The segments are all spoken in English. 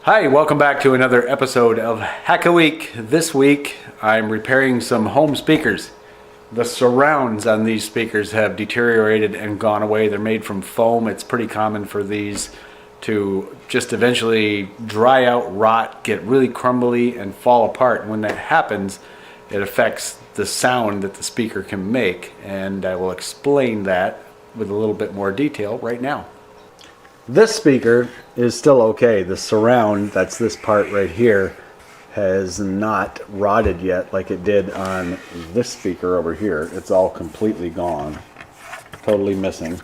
Hi, welcome back to another episode of Hack a Week. This week I'm repairing some home speakers. The surrounds on these speakers have deteriorated and gone away. They're made from foam. It's pretty common for these to just eventually dry out, rot, get really crumbly and fall apart. And when that happens, it affects the sound that the speaker can make, and I will explain that with a little bit more detail right now. This speaker is still okay. The surround, that's this part right here, has not rotted yet like it did on this speaker over here. It's all completely gone, totally missing.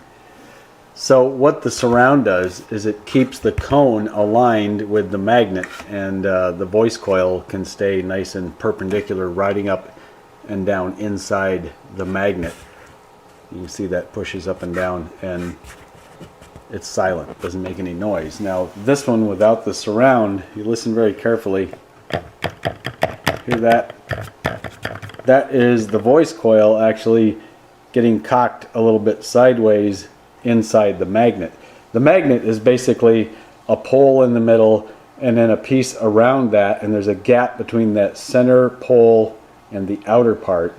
So what the surround does is it keeps the cone aligned with the magnet, and the voice coil can stay nice and perpendicular, riding up and down inside the magnet. You can see that pushes up and down, and it's silent, it doesn't make any noise. Now this one without the surround, you listen very carefully, hear that? That is the voice coil actually getting cocked a little bit sideways inside the magnet. The magnet is basically a pole in the middle and then a piece around that, and there's a gap between that center pole and the outer part,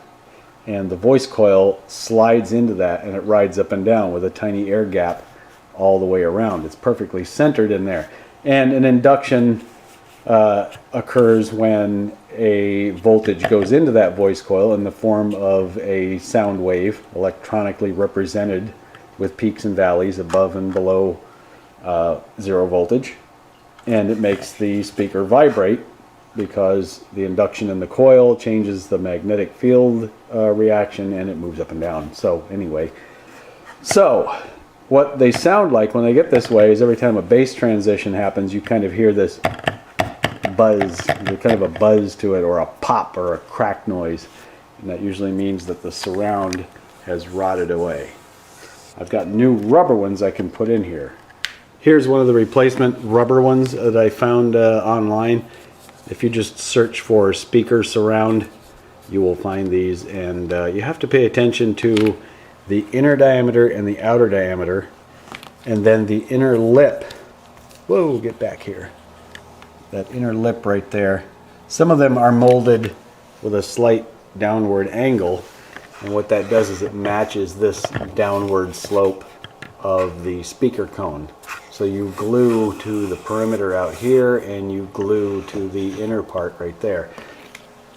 and the voice coil slides into that and it rides up and down with a tiny air gap all the way around. It's perfectly centered in there. And an induction occurs when a voltage goes into that voice coil in the form of a sound wave, electronically represented with peaks and valleys above and below 0 voltage. And it makes the speaker vibrate because the induction in the coil changes the magnetic field reaction, and it moves up and down. So anyway, what they sound like when they get this way is every time a bass transition happens, you kind of hear this buzz. There's kind of a buzz to it, or a pop or a crack noise. And that usually means that the surround has rotted away. I've got new rubber ones I can put in here. Here's one of the replacement rubber ones that I found online. If you just search for speaker surround, you will find these, and you have to pay attention to the inner diameter and the outer diameter, and then the inner lip. Whoa, get back here. That inner lip right there. Some of them are molded with a slight downward angle, and what that does is it matches this downward slope of the speaker cone. So you glue to the perimeter out here, and you glue to the inner part right there.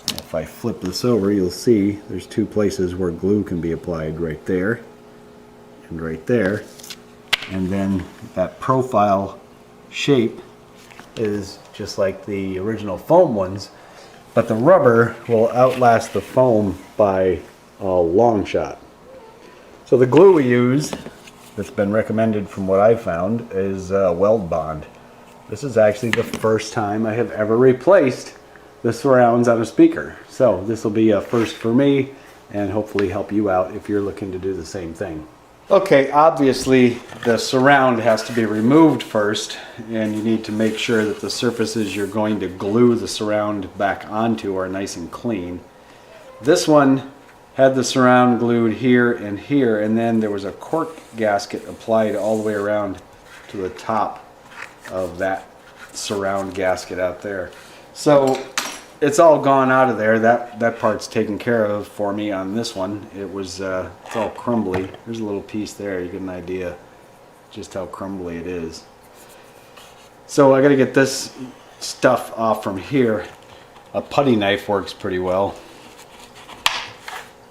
If I flip this over, you'll see there's two places where glue can be applied, right there and right there. And then that profile shape is just like the original foam ones, but the rubber will outlast the foam by a long shot. So the glue we use, that's been recommended from what I've found, is Weld Bond. This is actually the first time I have ever replaced the surrounds on a speaker. So this will be a first for me, and hopefully help you out if you're looking to do the same thing. Okay, obviously the surround has to be removed first, and you need to make sure that the surfaces you're going to glue the surround back onto are nice and clean. This one had the surround glued here, and then there was a cork gasket applied all the way around to the top of that surround gasket out there. So it's all gone out of there. That part's taken care of for me on this one. It was it's all crumbly. There's a little piece there. You get an idea just how crumbly it is. So I got to get this stuff off from here. A putty knife works pretty well.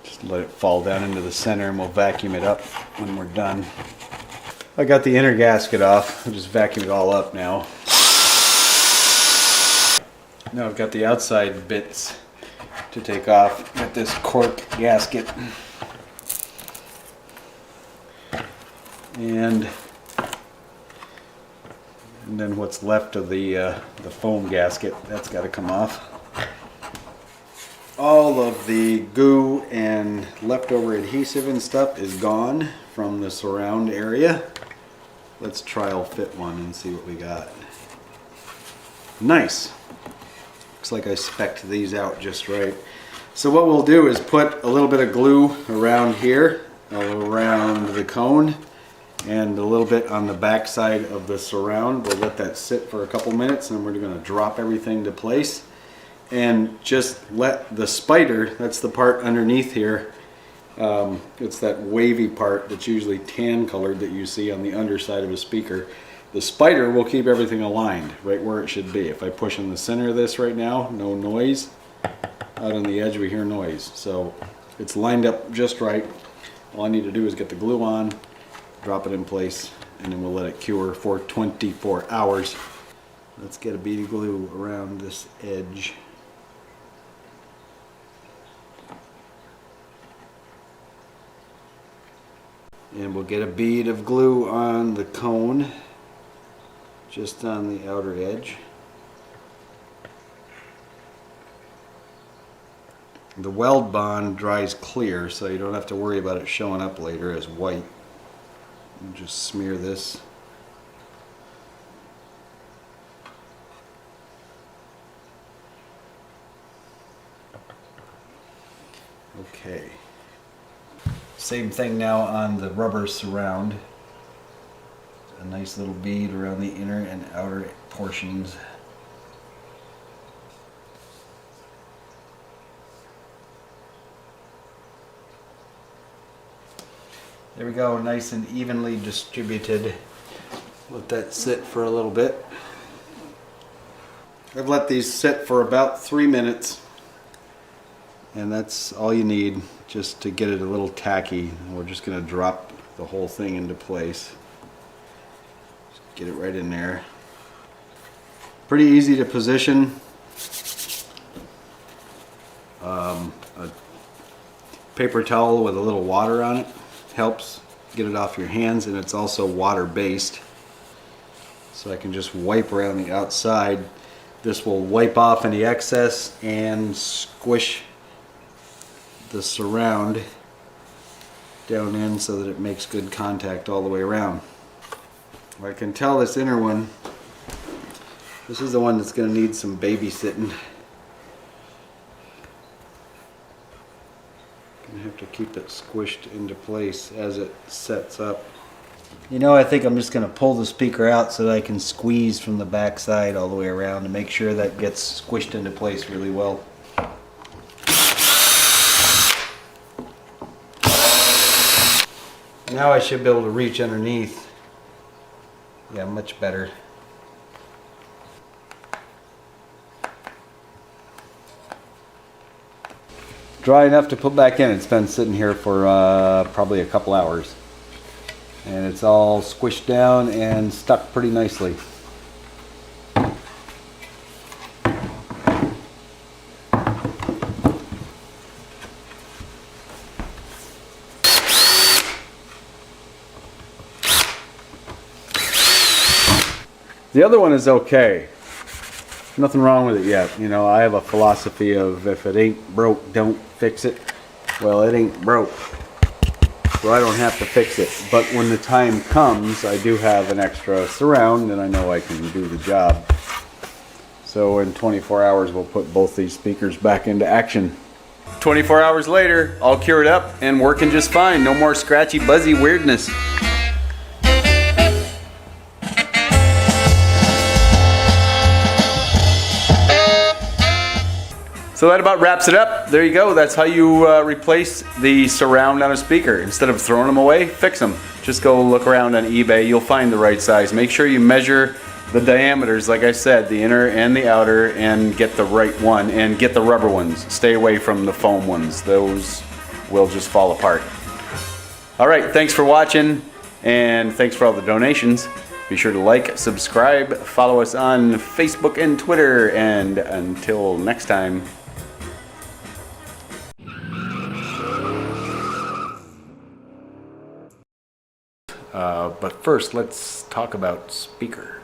Just let it fall down into the center, and we'll vacuum it up when we're done. I got the inner gasket off. I'll just vacuum it all up now. Now I've got the outside bits to take off. Got this cork gasket, and then what's left of the foam gasket, that's got to come off. All of the goo and leftover adhesive and stuff is gone from the surround area. Let's trial fit one and see what we got. Nice. Looks like I spec'd these out just right. So what we'll do is put a little bit of glue around here, around the cone, and a little bit on the back side of the surround. We'll let that sit for a couple minutes, and we're going to drop everything to place and just let the spider, that's the part underneath here, it's that wavy part that's usually tan colored that you see on the underside of a speaker. The spider will keep everything aligned right where it should be. If I push in the center of this right now, no noise. Out on the edge we hear noise. So it's lined up just right. All I need to do is get the glue on, drop it in place, and then we'll let it cure for 24 hours. Let's get a bead of glue around this edge. And we'll get a bead of glue on the cone, just on the outer edge. The weld bond dries clear, so you don't have to worry about it showing up later as white. You just smear this. Okay. Same thing now on the rubber surround. A nice little bead around the inner and outer portions. There we go, nice and evenly distributed. Let that sit for a little bit. I've let these sit for about 3 minutes, and that's all you need just to get it a little tacky. We're just going to drop the whole thing into place. Just get it right in there. Pretty easy to position. A paper towel with a little water on it helps get it off your hands, and it's also water based, so I can just wipe around the outside. This will wipe off any excess and squish the surround down in so that it makes good contact all the way around. I can tell this inner one, this is the one that's going to need some babysitting. I have to keep it squished into place as it sets up. You know, I think I'm just going to pull the speaker out so that I can squeeze from the back side all the way around to make sure that gets squished into place really well. Now I should be able to reach underneath. Yeah, much better. Dry enough to put back in. It's been sitting here for probably a couple hours, and it's all squished down and stuck pretty nicely. The other one is okay. Nothing wrong with it yet. You know, I have a philosophy of if it ain't broke, don't fix it. Well, it ain't broke, so I don't have to fix it. But when the time comes, I do have an extra surround, and I know I can do the job. So in 24 hours, we'll put both these speakers back into action. 24 hours later, all cured up and working just fine. No more scratchy, buzzy weirdness. So that about wraps it up. There you go. That's how you replace the surround on a speaker. Instead of throwing them away, fix them. Just go look around on eBay. You'll find the right size. Make sure you measure the diameters, like I said, the inner and the outer, and get the right one, and get the rubber ones. Stay away from the foam ones. Those will just fall apart. All right, thanks for watching, and thanks for all the donations. Be sure to like, subscribe, follow us on Facebook and Twitter, and until next time. But first, let's talk about speaker.